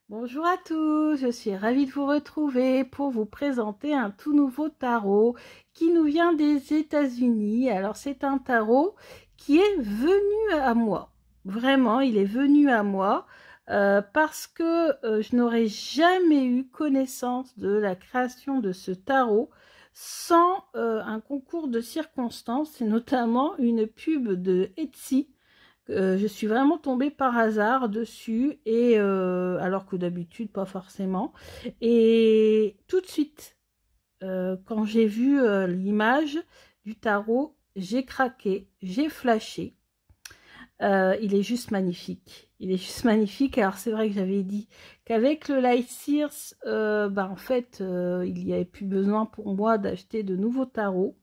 Bonjour à tous, je suis ravie de vous retrouver pour vous présenter un tout nouveau tarot qui nous vient des États-Unis. Alors c'est un tarot qui est venu à moi, vraiment il est venu à moi parce que je n'aurais jamais eu connaissance de la création de ce tarot sans un concours de circonstances et notamment une pub de Etsy. Je suis vraiment tombée par hasard dessus, et alors que d'habitude pas forcément. Et tout de suite, quand j'ai vu l'image du tarot, j'ai craqué, j'ai flashé. Il est juste magnifique. Il est juste magnifique. Alors c'est vrai que j'avais dit qu'avec le Light Sears, en fait, il n'y avait plus besoin pour moi d'acheter de nouveaux tarots.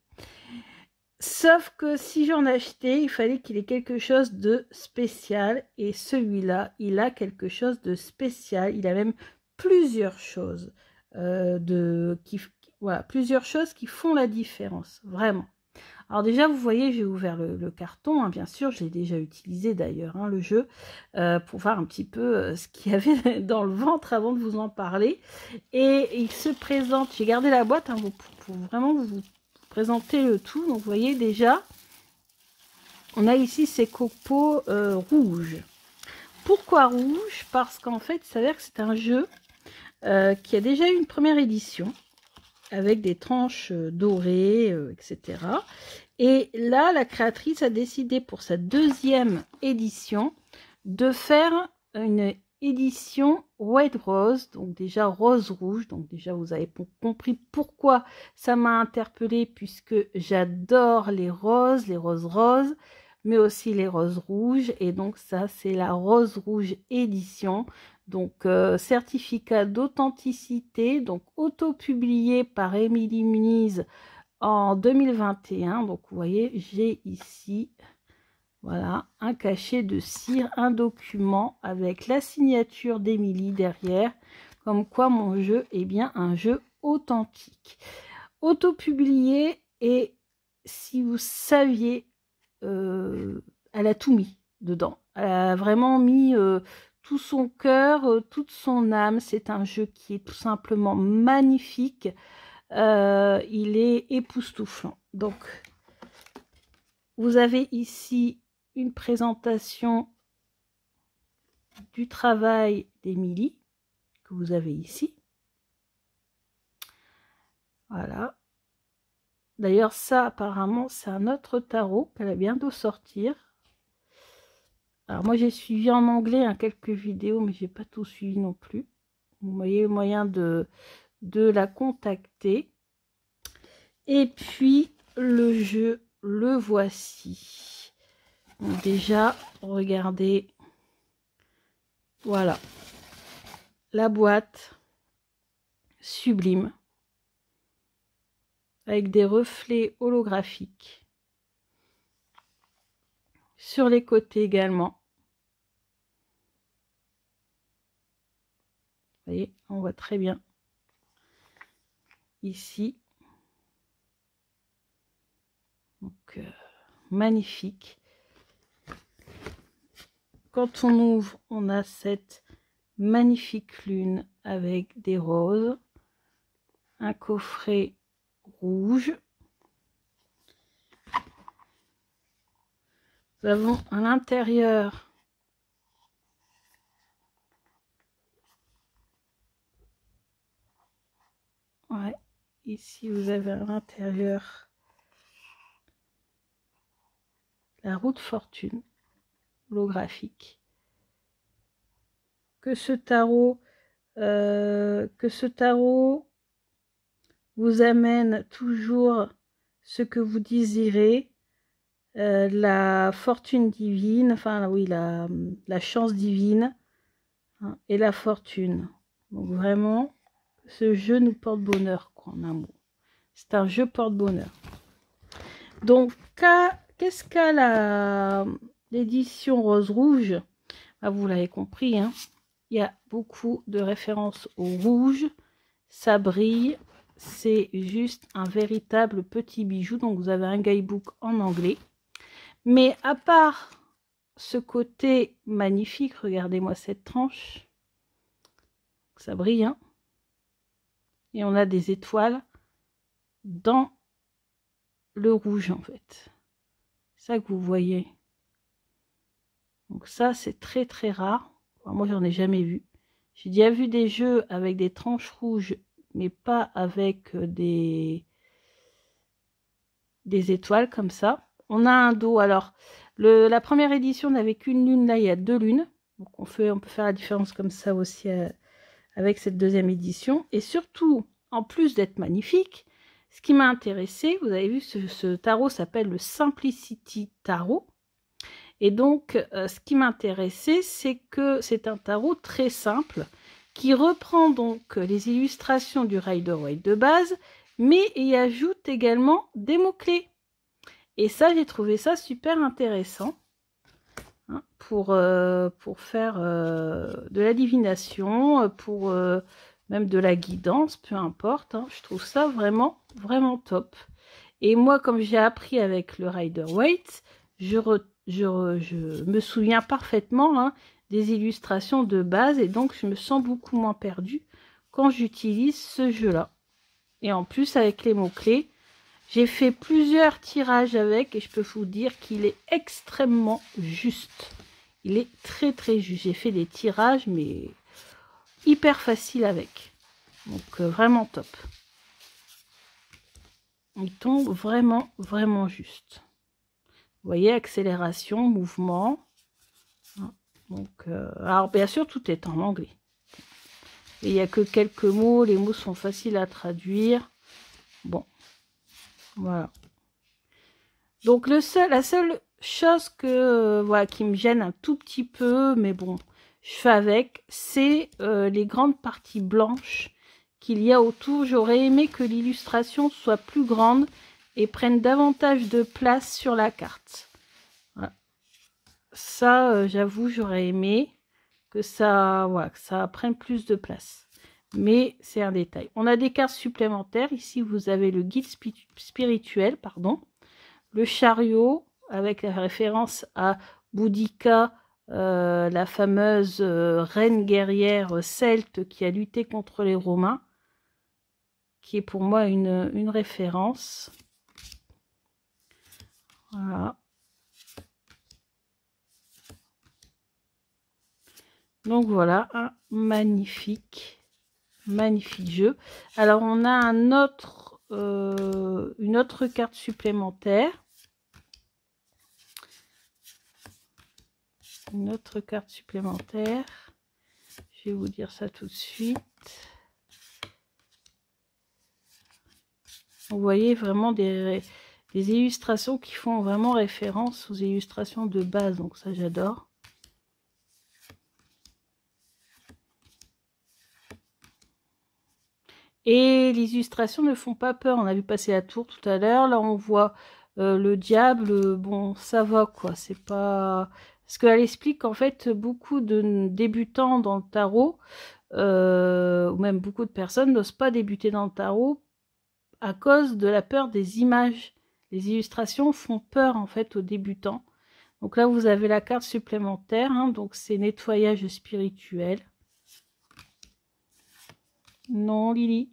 Sauf que si j'en achetais, il fallait qu'il ait quelque chose de spécial. Et celui-là, il a quelque chose de spécial. Il a même plusieurs choses voilà, plusieurs choses qui font la différence, vraiment. Alors déjà, vous voyez, j'ai ouvert le carton, hein, bien sûr, je l'ai déjà utilisé d'ailleurs, hein, le jeu, pour voir un petit peu ce qu'il y avait dans le ventre avant de vous en parler. Et il se présente, j'ai gardé la boîte hein, pour vraiment vous présenter le tout. Donc vous voyez déjà, on a ici ces copeaux rouges. Pourquoi rouge? Parce qu'en fait, il s'avère que c'est un jeu qui a déjà eu une première édition avec des tranches dorées, etc. Et là, la créatrice a décidé pour sa deuxième édition de faire une édition White Rose, donc déjà rose-rouge. Donc déjà, vous avez compris pourquoi ça m'a interpellée, puisque j'adore les roses roses, mais aussi les roses rouges. Et donc ça, c'est la rose rouge édition. Donc certificat d'authenticité, donc auto-publié par Émilie Muniz en 2021. Donc vous voyez, j'ai ici voilà un cachet de cire, un document avec la signature d'Émilie derrière, comme quoi mon jeu est bien un jeu authentique, auto-publié. Et si vous saviez, elle a tout mis dedans, elle a vraiment mis tout son cœur, toute son âme. C'est un jeu qui est tout simplement magnifique. Il est époustouflant. Donc, vous avez ici une présentation du travail d'Émilie, que vous avez ici. Voilà. D'ailleurs, ça, apparemment, c'est un autre tarot qu'elle a bientôt sortir. Alors, moi, j'ai suivi en anglais quelques vidéos, mais j'ai pas tout suivi non plus. Vous voyez le moyen de la contacter. Et puis, le jeu, le voici. Donc déjà, regardez. Voilà. La boîte. Sublime. Avec des reflets holographiques. Sur les côtés également. Vous voyez, on voit très bien. Ici. Donc, magnifique. Quand on ouvre, on a cette magnifique lune avec des roses. Un coffret rouge. Nous avons à l'intérieur ici vous avez à l'intérieur la roue de fortune holographique. Que ce tarot vous amène toujours ce que vous désirez, la fortune divine, enfin oui, la chance divine, hein, et la fortune. Donc vraiment, ce jeu nous porte bonheur, quoi, en un mot. C'est un jeu porte-bonheur. Donc, qu'est-ce qu'a l'édition Rose Rouge? Vous l'avez compris, hein, il y a beaucoup de références au rouge. Ça brille. C'est juste un véritable petit bijou. Donc, vous avez un guidebook en anglais. Mais à part ce côté magnifique, regardez-moi cette tranche. ça brille, hein. Et on a des étoiles dans le rouge, en fait. C'est ça que vous voyez. Donc ça, c'est très très rare. Enfin, moi, j'en ai jamais vu. J'ai déjà vu des jeux avec des tranches rouges, mais pas avec des étoiles comme ça. On a un dos. Alors, la première édition n'avait qu'une lune. Là, il y a 2 lunes. Donc, on peut faire la différence comme ça aussi avec cette deuxième édition. Et surtout, en plus d'être magnifique, ce qui m'a intéressé, vous avez vu, ce tarot s'appelle le Simplicity Tarot. Et donc, ce qui m'intéressait, c'est que c'est un tarot très simple qui reprend donc les illustrations du Rider-Waite de base, mais y ajoute également des mots-clés. Et ça, j'ai trouvé ça super intéressant, hein, pour faire de la divination, pour même de la guidance, peu importe. Hein, je trouve ça vraiment, vraiment top. Et moi, comme j'ai appris avec le Rider-Waite, je me souviens parfaitement, hein, des illustrations de base, et donc je me sens beaucoup moins perdue quand j'utilise ce jeu-là. Et en plus, avec les mots-clés, j'ai fait plusieurs tirages avec, et je peux vous dire qu'il est extrêmement juste. Il est très très juste. J'ai fait des tirages, mais hyper facile avec. Donc vraiment top. Il tombe vraiment, vraiment juste. Vous voyez, accélération, mouvement. Donc, alors bien sûr, tout est en anglais. Et il n'y a que quelques mots. Les mots sont faciles à traduire. Bon, voilà. Donc, la seule chose que, voilà, qui me gêne un tout petit peu, mais bon, je fais avec, c'est les grandes parties blanches qu'il y a autour. J'aurais aimé que l'illustration soit plus grande et prenne davantage de place sur la carte. Voilà. Ça, j'avoue, j'aurais aimé que ça, voilà, que ça prenne plus de place. Mais c'est un détail. On a des cartes supplémentaires. Ici, vous avez le guide spirituel, pardon, le chariot, avec la référence à Boudica, la fameuse reine guerrière celte qui a lutté contre les Romains, qui est pour moi une référence. Voilà. Donc voilà, un magnifique jeu. Alors on a une autre carte supplémentaire. Une autre carte supplémentaire. Je vais vous dire ça tout de suite. Vous voyez vraiment des illustrations qui font vraiment référence aux illustrations de base. Donc ça, j'adore. Et les illustrations ne font pas peur. On a vu passer la tour tout à l'heure. Là, on voit le diable. Bon, ça va, quoi. C'est pas... Parce qu'elle explique qu'en fait, beaucoup de débutants dans le tarot, ou même beaucoup de personnes, n'osent pas débuter dans le tarot à cause de la peur des images. Les illustrations font peur, en fait, aux débutants. Donc là, vous avez la carte supplémentaire. Hein, donc, c'est nettoyage spirituel. Non, Lily.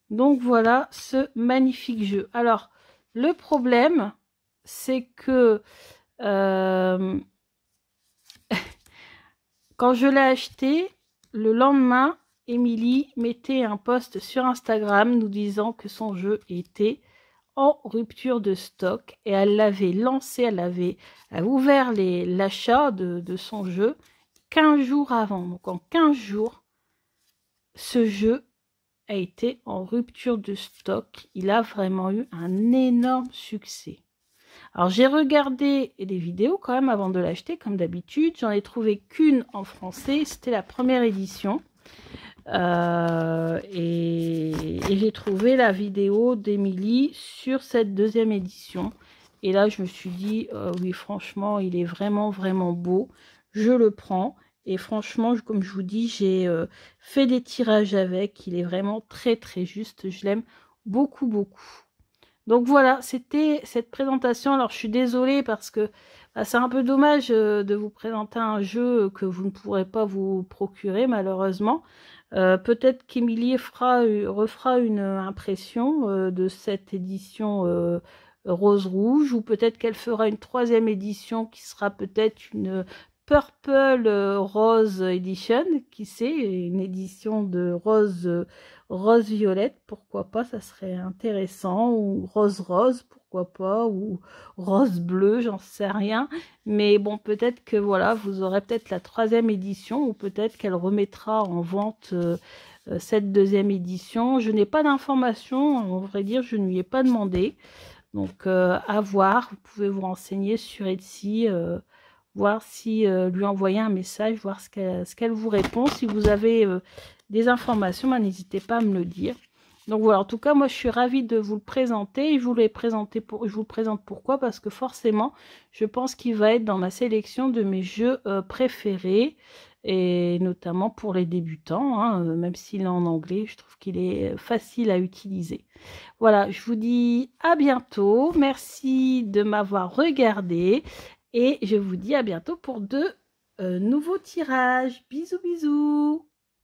Donc voilà ce magnifique jeu. Alors, le problème, c'est que quand je l'ai acheté, le lendemain, Émilie mettait un post sur Instagram nous disant que son jeu était en rupture de stock. Et elle l'avait lancé, elle avait ouvert l'achat de son jeu 15 jours avant. Donc en 15 jours, ce jeu a été en rupture de stock. Il a vraiment eu un énorme succès. Alors j'ai regardé des vidéos quand même avant de l'acheter, comme d'habitude. J'en ai trouvé qu'une en français. C'était la première édition. Et j'ai trouvé la vidéo d'Émilie sur cette deuxième édition. Et là, je me suis dit, oui, franchement, il est vraiment, vraiment beau. Je le prends. Et franchement, comme je vous dis, j'ai fait des tirages avec. Il est vraiment très, très juste. Je l'aime beaucoup, beaucoup. Donc voilà, c'était cette présentation. Alors je suis désolée parce que bah, c'est un peu dommage de vous présenter un jeu que vous ne pourrez pas vous procurer malheureusement. Peut-être qu'Emilie refera une impression de cette édition rose rouge, ou peut-être qu'elle fera une troisième édition qui sera peut-être une Purple Rose Edition, qui sait, une édition de rose violette, pourquoi pas, ça serait intéressant, ou rose pourquoi pas, ou rose bleu, j'en sais rien. Mais bon, peut-être que voilà, vous aurez peut-être la troisième édition, ou peut-être qu'elle remettra en vente cette deuxième édition. Je n'ai pas d'informations, en vrai dire, je ne lui ai pas demandé. Donc à voir, vous pouvez vous renseigner sur Etsy, voir si lui envoyer un message, voir ce qu'elle vous répond. Si vous avez des informations, ben, n'hésitez pas à me le dire. Donc voilà, en tout cas, moi je suis ravie de vous le présenter. Et je vous le présente pourquoi? Parce que forcément, je pense qu'il va être dans ma sélection de mes jeux préférés. Et notamment pour les débutants, hein, même s'il est en anglais, je trouve qu'il est facile à utiliser. Voilà, je vous dis à bientôt. Merci de m'avoir regardé. Et je vous dis à bientôt pour de nouveaux tirages. Bisous, bisous.